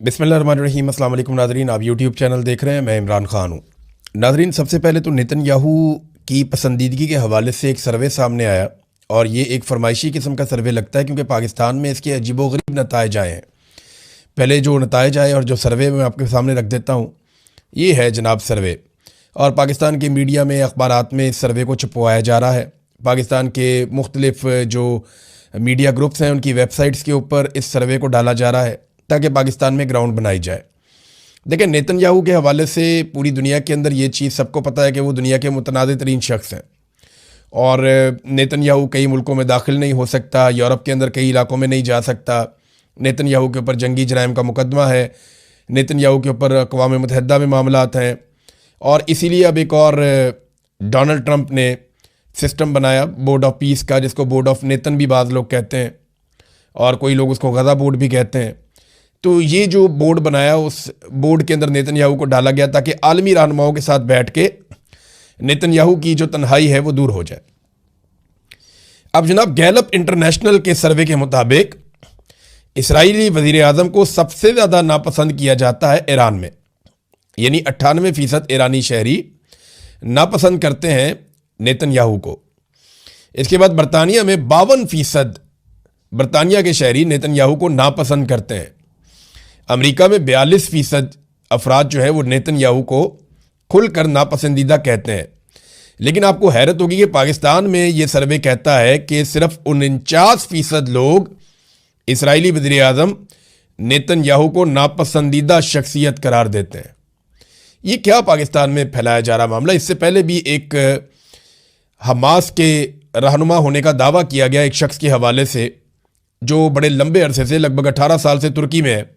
बिस्मिल्लाहिर्रहमानिर्रहीम। अस्सलाम वालेकुम नाज़रीन, आप यूट्यूब चैनल देख रहे हैं। मैं इमरान ख़ान हूँ। नाज़रीन, सबसे पहले तो नेतन्याहू की पसंदीदगी के हवाले से एक सर्वे सामने आया और ये एक फरमाइशी किस्म का सर्वे लगता है क्योंकि पाकिस्तान में इसके अजीबोगरीब नताइज आए हैं। पहले जो नताइज आए और जो सर्वे मैं आपके सामने रख देता हूँ, ये है जनाब सर्वे। और पाकिस्तान के मीडिया में, अखबारात में इस सर्वे को छपवाया जा रहा है। पाकिस्तान के मुख्तलिफ जो मीडिया ग्रुप्स हैं उनकी वेबसाइट्स के ऊपर इस सर्वे को डाला जा रहा है ताकि पाकिस्तान में ग्राउंड बनाई जाए। देखिए, नेतन्याहू के हवाले से पूरी दुनिया के अंदर ये चीज़ सबको पता है कि वो दुनिया के मुतनाज़ तरीन शख्स हैं और नेतन्याहू कई मुल्कों में दाखिल नहीं हो सकता, यूरोप के अंदर कई इलाकों में नहीं जा सकता। नेतन्याहू के ऊपर जंगी जराइम का मुकदमा है, नेतन्याहू के ऊपर अक़वाम मुत्तहिदा में मामलात हैं और इसीलिए अब एक और डोनाल्ड ट्रंप ने सिस्टम बनाया बोर्ड ऑफ पीस का, जिसको बोर्ड ऑफ नेतन भी बाज़ लोग कहते हैं और कोई लोग उसको गज़ा बोर्ड भी कहते हैं। तो ये जो बोर्ड बनाया, उस बोर्ड के अंदर नेतन्याहू को डाला गया ताकि आलमी रहनुमाओं के साथ बैठ के नेतन्याहू की जो तन्हाई है वो दूर हो जाए। अब जनाब, गैलप इंटरनेशनल के सर्वे के मुताबिक इसराइली वज़ीर आज़म को सबसे ज़्यादा नापसंद किया जाता है ईरान में, यानी 98% ईरानी शहरी नापसंद करते हैं नेतन्याहू को। इसके बाद बरतानिया में 52% बरतानिया के शहरी नेतन्याहू को नापसंद करते हैं। अमेरिका में 42% अफराद जो है वो नेतन्याहू को खुलकर नापसंदीदा कहते हैं। लेकिन आपको हैरत होगी कि पाकिस्तान में ये सर्वे कहता है कि सिर्फ 49% लोग इसराइली वज़ीर आज़म नेतन्याहू को नापसंदीदा शख्सियत करार देते हैं। ये क्या पाकिस्तान में फैलाया जा रहा मामला। इससे पहले भी एक हमास के रहनुमा होने का दावा किया गया एक शख्स के हवाले से जो बड़े लंबे अरसे से, लगभग 18 साल से तुर्की में है,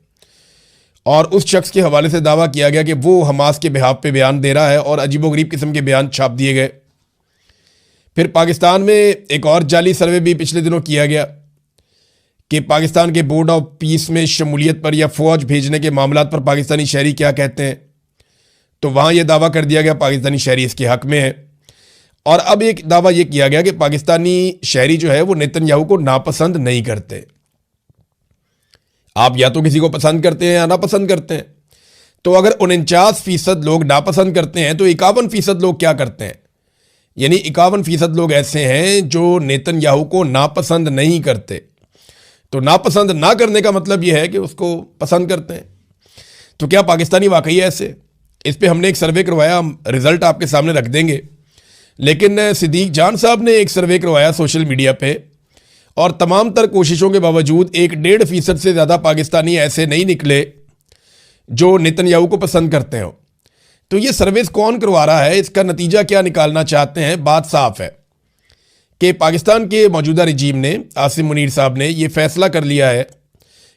और उस शख्स के हवाले से दावा किया गया कि वो हमास के बिहाफ पे बयान दे रहा है और अजीबोगरीब किस्म के बयान छाप दिए गए। फिर पाकिस्तान में एक और जाली सर्वे भी पिछले दिनों किया गया कि पाकिस्तान के बोर्ड ऑफ पीस में शमूलियत पर या फ़ौज भेजने के मामलात पर पाकिस्तानी शहरी क्या कहते हैं। तो वहाँ ये दावा कर दिया गया पाकिस्तानी शहरी इसके हक़ में है। और अब एक दावा ये किया गया कि पाकिस्तानी शहरी जो है वो नेतन्याहू को नापसंद नहीं करते। आप या तो किसी को पसंद करते हैं या नापसंद करते हैं। तो अगर 49% लोग नापसंद करते हैं तो 51% लोग क्या करते हैं, यानी 51% लोग ऐसे हैं जो नेतन्याहू को नापसंद नहीं करते। तो नापसंद ना करने का मतलब यह है कि उसको पसंद करते हैं। तो क्या पाकिस्तानी वाकई ऐसे? इस पर हमने एक सर्वे करवाया, हम रिज़ल्ट आपके सामने रख देंगे। लेकिन सिद्दीक जान साहब ने एक सर्वे करवाया सोशल मीडिया पे और तमाम तर कोशिशों के बावजूद 1-1.5% से ज़्यादा पाकिस्तानी ऐसे नहीं निकले जो नेतन्याहू को पसंद करते हो। तो ये सर्विस कौन करवा रहा है, इसका नतीजा क्या निकालना चाहते हैं? बात साफ है कि पाकिस्तान के मौजूदा रजीम ने, आसिम मुनीर साहब ने, यह फैसला कर लिया है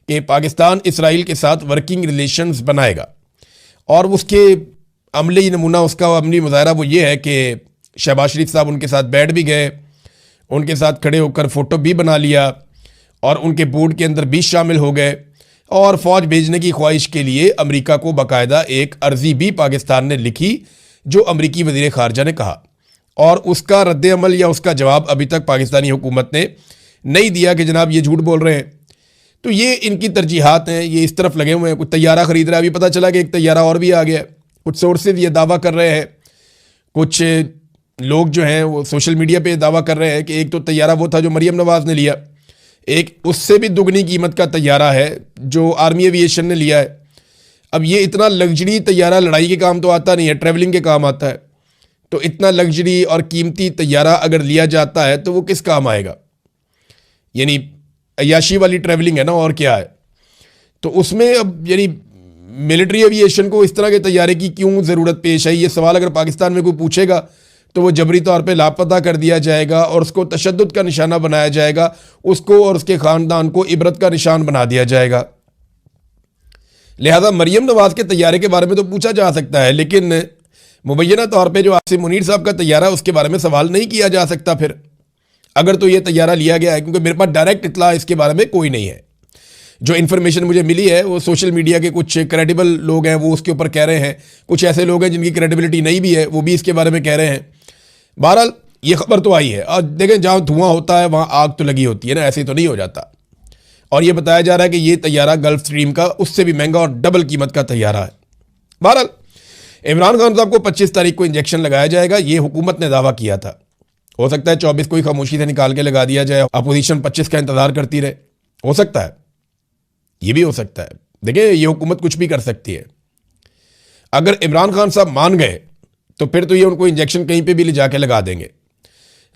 कि पाकिस्तान इसराइल के साथ वर्किंग रिलेशंस बनाएगा और उसके अमली नमूना, उसका अमली मुजाहरा वो ये है कि शहबाज शरीफ साहब उनके साथ बैठ भी गए, उनके साथ खड़े होकर फ़ोटो भी बना लिया और उनके बोर्ड के अंदर भी शामिल हो गए और फ़ौज भेजने की ख्वाहिश के लिए अमेरिका को बाकायदा एक अर्ज़ी भी पाकिस्तान ने लिखी जो अमेरिकी वज़ीर ख़ारजा ने कहा, और उसका रद्द अमल या उसका जवाब अभी तक पाकिस्तानी हुकूमत ने नहीं दिया कि जनाब ये झूठ बोल रहे हैं। तो ये इनकी तरजीहात हैं, ये इस तरफ लगे हुए हैं। कुछ तैयारा ख़रीद रहा है, अभी पता चला कि एक तैयारा और भी आ गया। कुछ सोर्सेज ये दावा कर रहे हैं, कुछ लोग जो हैं वो सोशल मीडिया पे दावा कर रहे हैं कि एक तो तैयारा वो था जो मरियम नवाज़ ने लिया, एक उससे भी दुगनी कीमत का तैयारा है जो आर्मी एविएशन ने लिया है। अब ये इतना लग्जरी तैयारा लड़ाई के काम तो आता नहीं है, ट्रैवलिंग के काम आता है। तो इतना लग्जरी और कीमती तैयारा अगर लिया जाता है तो वो किस काम आएगा? यानी अय्याशी वाली ट्रैवलिंग है ना, और क्या है। तो उसमें अब यानी मिलिट्री एविएशन को इस तरह के तैयारे की क्यों ज़रूरत पेश आई? ये सवाल अगर पाकिस्तान में कोई पूछेगा तो वो जबरी तौर पे लापता कर दिया जाएगा और उसको तशद्दुद का निशाना बनाया जाएगा, उसको और उसके ख़ानदान को इबरत का निशान बना दिया जाएगा। लिहाजा मरियम नवाज़ के तैयारे के बारे में तो पूछा जा सकता है, लेकिन मुबैना तौर पे जो आसिम मुनीर साहब का तैयारा, उसके बारे में सवाल नहीं किया जा सकता फिर, अगर तो ये तैयारा लिया गया है। क्योंकि मेरे पास डायरेक्ट इत्तला इसके बारे में कोई नहीं है। जो इन्फॉर्मेशन मुझे मिली है वो सोशल मीडिया के कुछ क्रेडिबल लोग हैं वो उसके ऊपर कह रहे हैं, कुछ ऐसे लोग हैं जिनकी क्रेडिबिलिटी नहीं भी है वो भी इसके बारे में कह रहे हैं। बहरहाल ये खबर तो आई है, और देखें जहाँ धुआं होता है वहाँ आग तो लगी होती है ना, ऐसे तो नहीं हो जाता। और ये बताया जा रहा है कि ये तैयारा गल्फ स्ट्रीम का उससे भी महंगा और डबल कीमत का तैयारा है। बहरहाल इमरान खान साहब को 25 तारीख को इंजेक्शन लगाया जाएगा, ये हुकूमत ने दावा किया था। हो सकता है 24 को ही खामोशी से निकाल के लगा दिया जाए, अपोजिशन 25 का इंतजार करती रहे, हो सकता है, ये भी हो सकता है। देखिए ये हुकूमत कुछ भी कर सकती है। अगर इमरान खान साहब मान गए तो फिर तो ये उनको इंजेक्शन कहीं पे भी ले जाके लगा देंगे,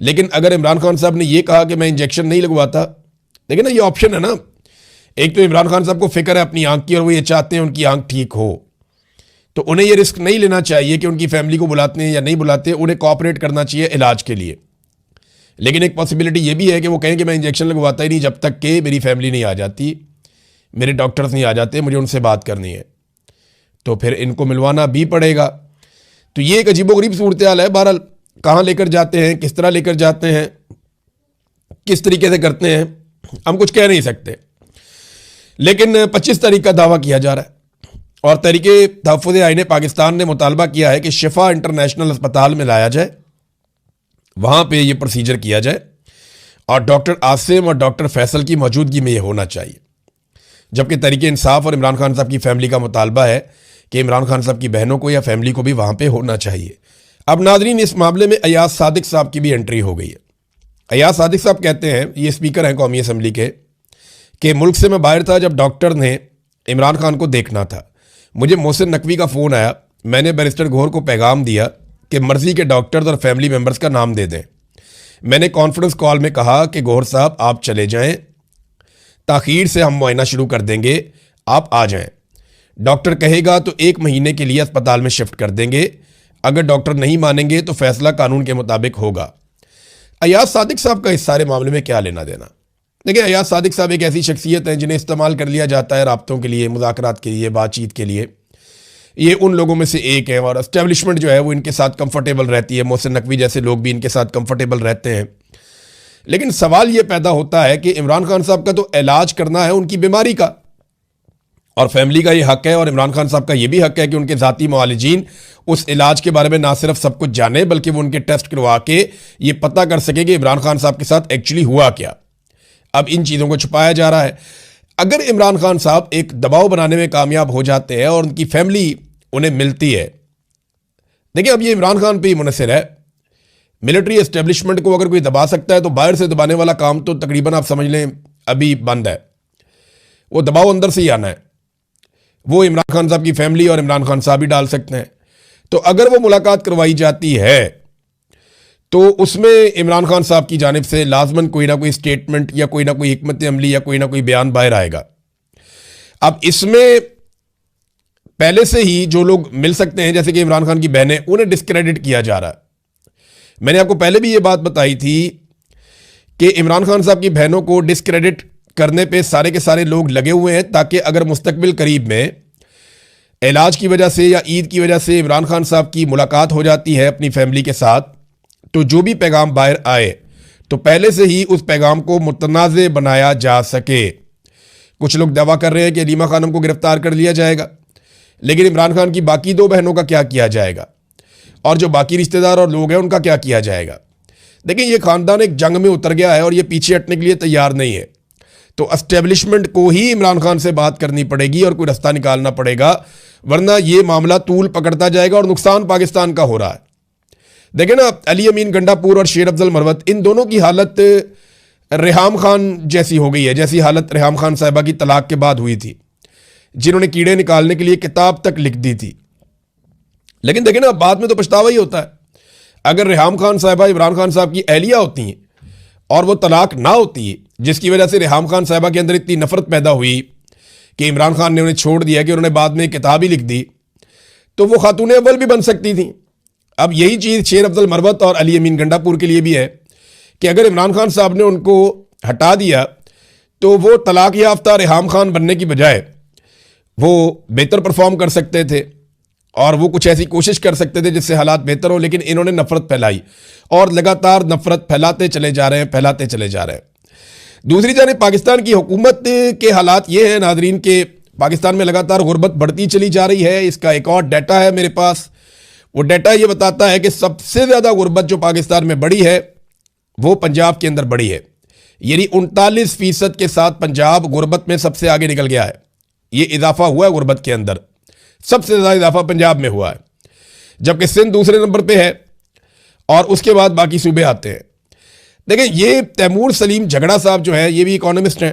लेकिन अगर इमरान खान साहब ने ये कहा कि मैं इंजेक्शन नहीं लगवाता, देखिए ना ये ऑप्शन है ना। एक तो इमरान खान साहब को फिक्र है अपनी आंख की और वो ये चाहते हैं उनकी आंख ठीक हो, तो उन्हें ये रिस्क नहीं लेना चाहिए कि उनकी फैमिली को बुलाते हैं या नहीं बुलाते, उन्हें कोऑपरेट करना चाहिए इलाज के लिए। लेकिन एक पॉसिबिलिटी ये भी है कि वो कहें कि मैं इंजेक्शन लगवाता ही नहीं जब तक कि मेरी फैमिली नहीं आ जाती, मेरे डॉक्टर्स नहीं आ जाते, मुझे उनसे बात करनी है, तो फिर इनको मिलवाना भी पड़ेगा। तो ये एक अजीबोगरीब सूरत हाल है। बहरहाल कहाँ लेकर जाते हैं, किस तरह लेकर जाते हैं, किस तरीके से करते हैं, हम कुछ कह नहीं सकते। लेकिन 25 तारीख का दावा किया जा रहा है और तहरीके तहफ़्फ़ुज़ आईन पाकिस्तान ने मुतालबा किया है कि शिफा इंटरनेशनल अस्पताल में लाया जाए, वहाँ पे ये प्रोसीजर किया जाए और डॉक्टर आसिम और डॉक्टर फैसल की मौजूदगी में ये होना चाहिए। जबकि तहरीक इंसाफ और इमरान खान साहब की फैमिली का मुतालबा है कि इमरान खान साहब की बहनों को या फैमिली को भी वहाँ पे होना चाहिए। अब नाज़रीन इस मामले में अयाज सादिक साहब की भी एंट्री हो गई है। अयाज सादिक साहब कहते हैं, ये स्पीकर हैं कौमी असम्बली के, कि मुल्क से मैं बाहर था जब डॉक्टर ने इमरान खान को देखना था, मुझे मोहसिन नकवी का फ़ोन आया, मैंने बैरिस्टर गौहर को पैगाम दिया कि मर्ज़ी के डॉक्टर्स और फैमिली मेम्बर्स का नाम दे दें। मैंने कॉन्फ्रेंस कॉल में कहा कि गौहर साहब आप चले जाएं, ताख़ीर से हम मुआयना शुरू कर देंगे, आप आ जाएं। डॉक्टर कहेगा तो 1 महीने के लिए अस्पताल में शिफ्ट कर देंगे, अगर डॉक्टर नहीं मानेंगे तो फैसला कानून के मुताबिक होगा। अयाज सादिक साहब का इस सारे मामले में क्या लेना देना? देखिए अयाज सादिक साहब एक ऐसी शख्सियत हैं जिन्हें इस्तेमाल कर लिया जाता है राब्तों के लिए, मुज़ाकरात के लिए, बातचीत के लिए। ये उन लोगों में से एक है और एस्टेब्लिशमेंट जो है वो इनके साथ कंफर्टेबल रहती है। मोहसिन नकवी जैसे लोग भी इनके साथ कंफर्टेबल रहते हैं। लेकिन सवाल ये पैदा होता है कि इमरान खान साहब का तो इलाज करना है उनकी बीमारी का, और फैमिली का ये हक है और इमरान खान साहब का ये भी हक है कि उनके ज़ाती मुआलिजीन उस इलाज के बारे में ना सिर्फ सब कुछ जाने बल्कि वो उनके टेस्ट करवा के ये पता कर सके कि इमरान खान साहब के साथ एक्चुअली हुआ क्या। अब इन चीज़ों को छुपाया जा रहा है। अगर इमरान खान साहब एक दबाव बनाने में कामयाब हो जाते हैं और उनकी फैमिली उन्हें मिलती है, देखिए अब ये इमरान खान पे ही मुनहसर है। मिलिट्री एस्टेब्लिशमेंट को अगर कोई दबा सकता है तो बाहर से दबाने वाला काम तो तकरीबन आप समझ लें अभी बंद है। वो दबाव अंदर से ही आना है, वो इमरान खान साहब की फैमिली और इमरान खान साहब ही डाल सकते हैं। तो अगर वो मुलाकात करवाई जाती है तो उसमें इमरान खान साहब की जानिब से लाजमन कोई ना कोई स्टेटमेंट या कोई ना कोई हिकमत अमली या कोई ना कोई बयान बाहर आएगा। अब इसमें पहले से ही जो लोग मिल सकते हैं जैसे कि इमरान खान की बहनें, उन्हें डिस्क्रेडिट किया जा रहा है। मैंने आपको पहले भी ये बात बताई थी कि इमरान खान साहब की बहनों को डिस्क्रेडिट करने पे सारे के सारे लोग लगे हुए हैं, ताकि अगर मुस्तकबिल करीब में इलाज की वजह से या ईद की वजह से इमरान खान साहब की मुलाकात हो जाती है अपनी फैमिली के साथ, तो जो भी पैगाम बाहर आए तो पहले से ही उस पैगाम को मुतनाज़ बनाया जा सके। कुछ लोग दावा कर रहे हैं कि अलीमा खानम को गिरफ्तार कर लिया जाएगा, लेकिन इमरान खान की बाकी 2 बहनों का क्या किया जाएगा और जो बाकी रिश्तेदार और लोग हैं उनका क्या किया जाएगा? देखिए ये ख़ानदान एक जंग में उतर गया है और ये पीछे हटने के लिए तैयार नहीं है। तो एस्टेब्लिशमेंट को ही इमरान खान से बात करनी पड़ेगी और कोई रास्ता निकालना पड़ेगा, वरना ये मामला तूल पकड़ता जाएगा और नुकसान पाकिस्तान का हो रहा है। देखें ना, अली अमीन गंडापुर और शेर अफजल मरवत, इन दोनों की हालत रेहाम खान जैसी हो गई है, जैसी हालत रेहाम खान साहिबा की तलाक के बाद हुई थी, जिन्होंने कीड़े निकालने के लिए किताब तक लिख दी थी। लेकिन देखें ना, बाद में तो पछतावा ही होता है। अगर रेहाम खान साहिबा इमरान खान साहब की अहलिया होती हैं और वो तलाक ना होती, जिसकी वजह से रेहाम खान साहिबा के अंदर इतनी नफरत पैदा हुई कि इमरान खान ने उन्हें छोड़ दिया कि उन्होंने बाद में एक किताब ही लिख दी, तो वो खातून अव्वल भी बन सकती थी। अब यही चीज़ शेर अफजल मरवत और अली अमीन गंडापुर के लिए भी है कि अगर इमरान खान साहब ने उनको हटा दिया तो वो तलाक याफ्ता रेहाम खान बनने की बजाय वो बेहतर परफॉर्म कर सकते थे और वो कुछ ऐसी कोशिश कर सकते थे जिससे हालात बेहतर हो। लेकिन इन्होंने नफरत फैलाई और लगातार नफरत फैलाते चले जा रहे हैं। दूसरी जानिब पाकिस्तान की हुकूमत के हालात ये हैं नादरीन के पाकिस्तान में लगातार गुर्बत बढ़ती चली जा रही है। इसका एक और डाटा है मेरे पास, वो डाटा ये बताता है कि सबसे ज़्यादा गुर्बत जो पाकिस्तान में बढ़ी है वो पंजाब के अंदर बढ़ी है। यानी 39% के साथ पंजाब गुर्बत में सबसे आगे निकल गया है। ये इजाफा हुआ है गुर्बत के अंदर, सबसे ज्यादा इजाफा पंजाब में हुआ है, जबकि सिंध दूसरे नंबर पे है और उसके बाद बाकी सूबे आते हैं। देखिए, ये तैमूर सलीम झगड़ा साहब जो है, ये भी इकोनॉमिस्ट हैं,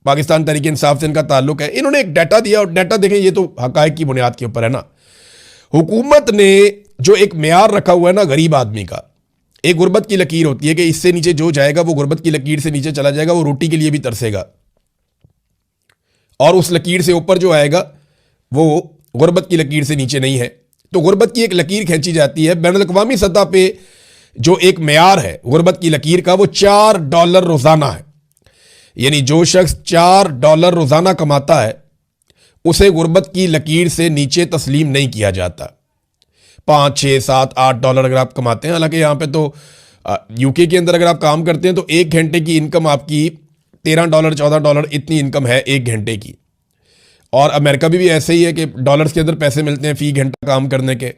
पाकिस्तान तहरीक इंसाफ से इनका ताल्लुक है। इन्होंने एक डाटा दिया और डाटा देखें, ये तो हकायक की बुनियाद के ऊपर है ना। हुकूमत ने जो एक मेयार रखा हुआ है ना गरीब आदमी का, एक गुर्बत की लकीर होती है कि इससे नीचे जो जाएगा वो गुर्बत की लकीर से नीचे चला जाएगा, वो रोटी के लिए भी तरसेगा, और उस लकीर से ऊपर जो आएगा वो गुर्बत की लकीर से नीचे नहीं है। तो गुर्बत की एक लकीर खींची जाती है। बैनुल अक़वामी सतह पे जो एक मेयार है गुर्बत की लकीर का, वो $4 रोजाना है। यानी जो शख्स $4 रोजाना कमाता है उसे गुर्बत की लकीर से नीचे तस्लीम नहीं किया जाता। 5, 6, 7, $8 अगर आप कमाते हैं, हालांकि यहाँ पे तो यूके के अंदर अगर आप काम करते हैं तो 1 घंटे की इनकम आपकी $13, $14 इतनी इनकम है 1 घंटे की। और अमेरिका भी ऐसे ही है कि डॉलर्स के अंदर पैसे मिलते हैं फी घंटा काम करने के।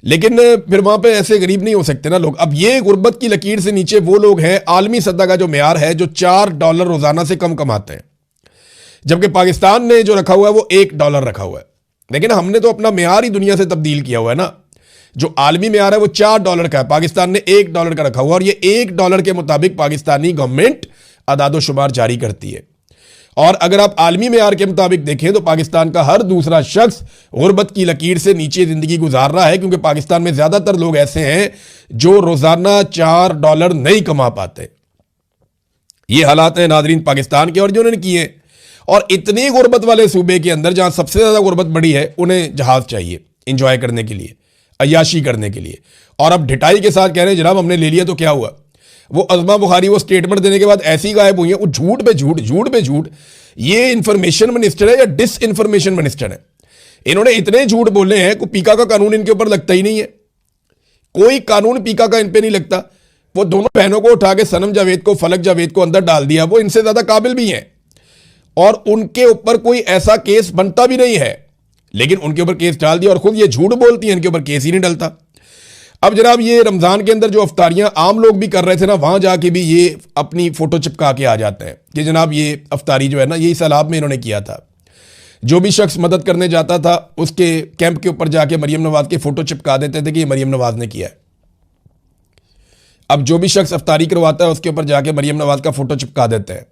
लेकिन फिर वहां पे ऐसे गरीब नहीं हो सकते ना लोग। अब ये गुर्बत की लकीर से नीचे वो लोग हैं, आलमी सतह का जो मेयार है, जो $4 रोजाना से कम कमाते हैं, जबकि पाकिस्तान ने जो रखा हुआ है वो $1 रखा हुआ है। लेकिन हमने तो अपना मेयार ही दुनिया से तब्दील किया हुआ है ना। जो आलमी मेयार है वो $4 का है, पाकिस्तान ने $1 का रखा हुआ, और ये $1 के मुताबिक पाकिस्तानी गवर्नमेंट अदादोशुमार जारी करती है। और अगर आप आलमी मेयार के मुताबिक देखें तो पाकिस्तान का हर दूसरा शख्स गुर्बत की लकीर से नीचे जिंदगी गुजार रहा है, क्योंकि पाकिस्तान में ज्यादातर लोग ऐसे हैं जो रोजाना $4 नहीं कमा पाते। ये हालात हैं नाजरीन पाकिस्तान के, और जो उन्होंने किए। और इतनी गुर्बत वाले सूबे के अंदर जहां सबसे ज्यादा गुर्बत बड़ी है, उन्हें जहाज चाहिए इंजॉय करने के लिए, अय्याशी करने के लिए। और अब ढिठाई के साथ कह रहे हैं जनाब हमने ले लिया, तो क्या हुआ? वो अज़मा बुखारी वो स्टेटमेंट देने के बाद ऐसी गायब हुई है, वो झूठ पे झूठ, झूठ पे झूठ। ये इंफॉर्मेशन मिनिस्टर है या डिस इंफॉर्मेशन मिनिस्टर है? इन्होंने इतने झूठ बोले हैं कि पीका का कानून इनके ऊपर लगता ही नहीं है। कोई कानून पीका का इन पे नहीं लगता। वो दोनों बहनों को उठा के सनम जावेद को, फलक जावेद को अंदर डाल दिया। वो इनसे ज्यादा काबिल भी हैं और उनके ऊपर कोई ऐसा केस बनता भी नहीं है, लेकिन उनके ऊपर केस डाल दिया और खुद ये झूठ बोलती हैं, इनके ऊपर केस ही नहीं डलता। अब जनाब ये रमजान के अंदर जो अफ्तारियां आम लोग भी कर रहे थे ना, वहां जाके भी ये अपनी फोटो चिपका के आ जाते हैं कि जनाब ये अफ्तारी जो है ना, यही सैलाब में इन्होंने किया था। जो भी शख्स मदद करने जाता था उसके कैंप के ऊपर जाके मरियम नवाज के फोटो चिपका देते थे कि ये मरियम नवाज ने किया है। अब जो भी शख्स अफ्तारी करवाता है उसके ऊपर जाके मरियम नवाज का फोटो चिपका देते हैं।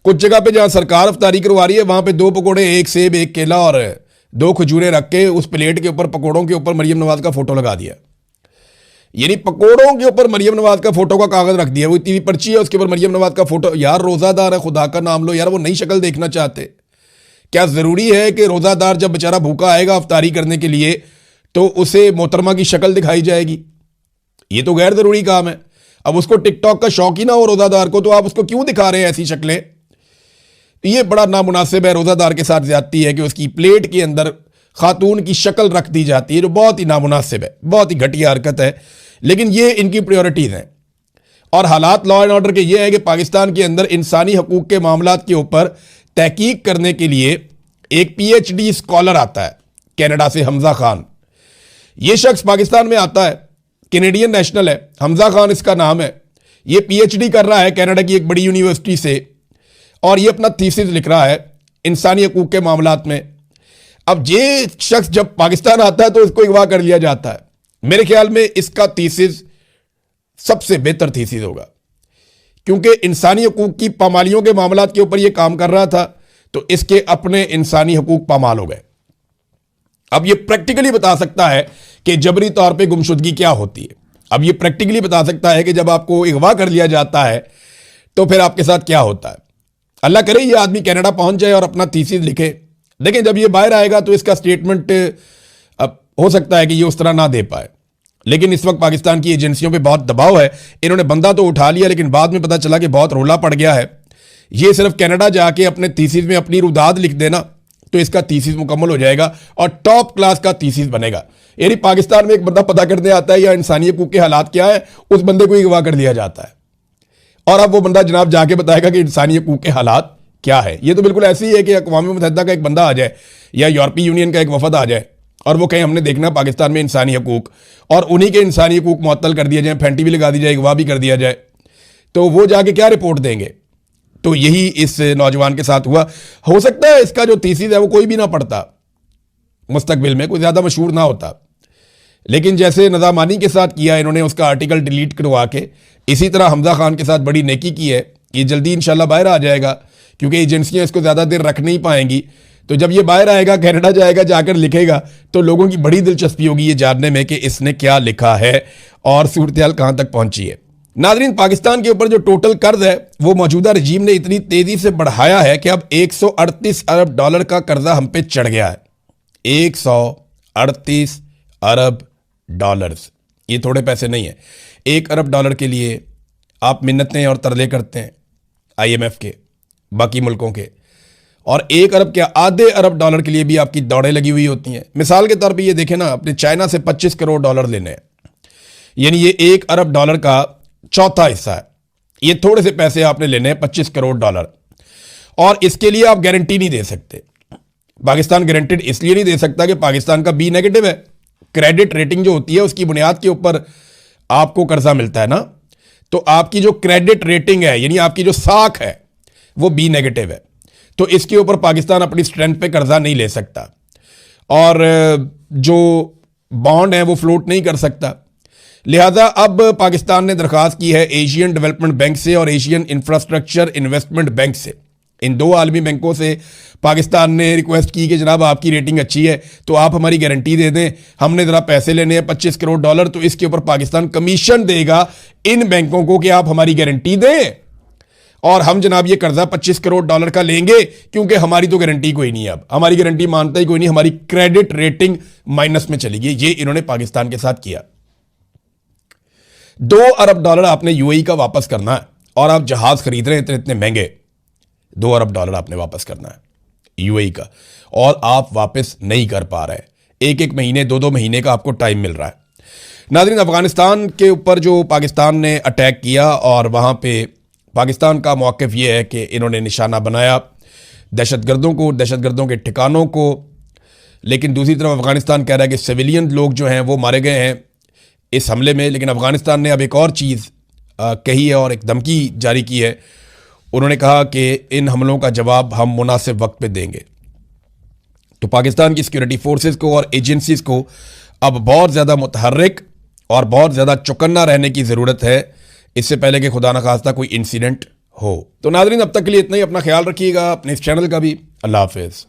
कुछ जगह पे जहां सरकार अफ्तारी करवा रही है वहां पे 2 पकौड़े, 1 सेब, 1 केला और 2 खजूरें रख के उस प्लेट के ऊपर, पकौड़ों के ऊपर मरियम नवाज का फोटो लगा दिया। यानी पकौड़ों के ऊपर मरियम नवाज का फोटो का कागज रख दिया। वो इतनी पर्ची है उसके ऊपर मरियम नवाज का फोटो। यार रोजादार है, खुदा का नाम लो यार, वो नई शक्ल देखना चाहते। क्या जरूरी है कि रोजादार जब बेचारा भूखा आएगा अफ्तारी करने के लिए तो उसे मोहतरमा की शक्ल दिखाई जाएगी? ये तो गैर जरूरी काम है। अब उसको टिकटॉक का शौक ही ना हो रोजादार को, तो आप उसको क्यों दिखा रहे हैं ऐसी शक्लें? ये बड़ा नामुनासिब है, रोजादार के साथ ज्यादती है कि उसकी प्लेट के अंदर खातून की शक्ल रख दी जाती है, जो बहुत ही नामुनासिब है, बहुत ही घटिया हरकत है। लेकिन ये इनकी प्रायोरिटीज हैं। और हालात लॉ एंड ऑर्डर के ये है कि पाकिस्तान के अंदर इंसानी हकूक के मामलात के ऊपर तहकीक करने के लिए एक PhD स्कॉलर आता है कनाडा से, हमजा खान। ये शख्स पाकिस्तान में आता है, कैनेडियन नेशनल है, हमजा खान इसका नाम है। ये PhD कर रहा है कनाडा की एक बड़ी यूनिवर्सिटी से, और ये अपना थीसिस लिख रहा है इंसानी हकूक के मामलात में। अब ये शख्स जब पाकिस्तान आता है तो इसको अगवा कर लिया जाता है। मेरे ख्याल में इसका थीसिस सबसे बेहतर थीसिस होगा, क्योंकि इंसानी हकूक की पामालियों के मामलात के ऊपर यह काम कर रहा था, तो इसके अपने इंसानी हकूक पामाल हो गए। अब यह प्रैक्टिकली बता सकता है कि जबरी तौर पे गुमशुदगी क्या होती है। अब यह प्रैक्टिकली बता सकता है कि जब आपको अगवा कर लिया जाता है तो फिर आपके साथ क्या होता है। अल्लाह करे ये आदमी कनाडा पहुंच जाए और अपना थीसिस लिखे। लेकिन जब ये बाहर आएगा तो इसका स्टेटमेंट हो सकता है कि ये उस तरह ना दे पाए। लेकिन इस वक्त पाकिस्तान की एजेंसियों पे बहुत दबाव है। इन्होंने बंदा तो उठा लिया, लेकिन बाद में पता चला कि बहुत रोला पड़ गया है। ये सिर्फ कनाडा जाके अपने थीसिस में अपनी रुदाद लिख देना तो इसका थीसिस मुकम्मल हो जाएगा और टॉप क्लास का थीसिस बनेगा। यानी पाकिस्तान में एक बंदा पता करने आता है या इंसानी हकूक के हालात क्या है, उस बंदे को अगवा कर लिया जाता है और अब वो बंदा जनाब जाके बताएगा कि इंसानी हकूक के हालात क्या है। ये तो बिल्कुल ऐसे ही है कि अक़वाम मुत्तहिदा का एक बंदा आ जाए या यूरोपीय यूनियन का एक वफद आ जाए और वो कहें हमने देखना पाकिस्तान में इंसानी हकूक, और उन्हीं के इंसानी हकूक मुअत्तल कर दिया जाए, फेंटी भी लगा दी जाए, अगवा भी कर दिया जाए, तो वो जाके क्या रिपोर्ट देंगे? तो यही इस नौजवान के साथ हुआ। हो सकता है इसका जो थीसिस है वो कोई भी ना पढ़ता, मुस्तकबिल में कोई ज़्यादा मशहूर ना होता, लेकिन जैसे नज़ामानी के साथ किया इन्होंने, उसका आर्टिकल डिलीट करवा के, इसी तरह हमजा खान के साथ बड़ी नेकी की है। ये जल्दी इंशाल्लाह बाहर आ जाएगा, क्योंकि एजेंसियां इसको ज़्यादा देर रख नहीं पाएंगी। तो जब ये बाहर आएगा, कनाडा जाएगा, जाकर लिखेगा, तो लोगों की बड़ी दिलचस्पी होगी ये जानने में कि इसने क्या लिखा है और सूरत-ए-हाल कहाँ तक पहुंची है। नाज़रीन, पाकिस्तान के ऊपर जो टोटल कर्ज है वो मौजूदा रजीम ने इतनी तेज़ी से बढ़ाया है कि अब 138 अरब डॉलर का कर्जा हम पे चढ़ गया है। 138 अरब डॉलर्स, ये थोड़े पैसे नहीं है। 1 अरब डॉलर के लिए आप मिन्नतें और तरले करते हैं IMF के, बाकी मुल्कों के, और 1 अरब क्या, आधे अरब डॉलर के लिए भी आपकी दौड़ें लगी हुई होती हैं। मिसाल के तौर पे ये देखें ना, अपने चाइना से 25 करोड़ डॉलर लेने हैं, यानी ये 1 अरब डॉलर का चौथा हिस्सा है। ये थोड़े से पैसे आपने लेने हैं, 25 करोड़ डॉलर, और इसके लिए आप गारंटी नहीं दे सकते। पाकिस्तान गारंटेड इसलिए नहीं दे सकता कि पाकिस्तान का B नेगेटिव है। क्रेडिट रेटिंग जो होती है उसकी बुनियाद के ऊपर आपको कर्जा मिलता है ना, तो आपकी जो क्रेडिट रेटिंग है, यानी आपकी जो साख है, वो B नेगेटिव है। तो इसके ऊपर पाकिस्तान अपनी स्ट्रेंथ पे कर्जा नहीं ले सकता, और जो बॉन्ड है वो फ्लोट नहीं कर सकता। लिहाजा अब पाकिस्तान ने दरख्वास्त की है एशियन डेवलपमेंट बैंक से और एशियन इंफ्रास्ट्रक्चर इन्वेस्टमेंट बैंक से। इन दो आलमी बैंकों से पाकिस्तान ने रिक्वेस्ट की कि जनाब आपकी रेटिंग अच्छी है तो आप हमारी गारंटी दे दें, हमने ज़रा पैसे लेने हैं 25 करोड़ डॉलर, तो इसके ऊपर पाकिस्तान कमीशन देगा इन बैंकों को कि आप हमारी गारंटी दें, और हम जनाब ये कर्जा 25 करोड़ डॉलर का लेंगे, क्योंकि हमारी तो गारंटी कोई नहीं है, अब हमारी गारंटी मानता ही कोई नहीं, हमारी क्रेडिट रेटिंग माइनस में चली गई। ये इन्होंने पाकिस्तान के साथ किया। 2 अरब डॉलर आपने UAE का वापस करना है, और आप जहाज खरीद रहे हैं इतने इतने महंगे, 2 अरब डॉलर आपने वापस करना है UAE का, और आप वापस नहीं कर पा रहे। 1-1 महीने 2-2 महीने का आपको टाइम मिल रहा है। नाज़रीन, अफगानिस्तान के ऊपर जो पाकिस्तान ने अटैक किया, और वहाँ पे पाकिस्तान का मौक़िफ़ ये है कि इन्होंने निशाना बनाया दहशतगर्दों को, दहशतगर्दों के ठिकानों को, लेकिन दूसरी तरफ अफगानिस्तान कह रहा है कि सिविलियन लोग जो हैं वो मारे गए हैं इस हमले में। लेकिन अफगानिस्तान ने अब एक और चीज़ कही है और एक धमकी जारी की है। उन्होंने कहा कि इन हमलों का जवाब हम मुनासिब वक्त पे देंगे। तो पाकिस्तान की सिक्योरिटी फोर्सेस को और एजेंसीज को अब बहुत ज़्यादा मुतहर्रिक और बहुत ज़्यादा चौकन्ना रहने की ज़रूरत है, इससे पहले कि खुदा न खास्ता कोई इंसिडेंट हो। तो नाज़रीन, अब तक के लिए इतना ही। अपना ख्याल रखिएगा, अपने इस चैनल का भी। अल्लाह हाफिज़।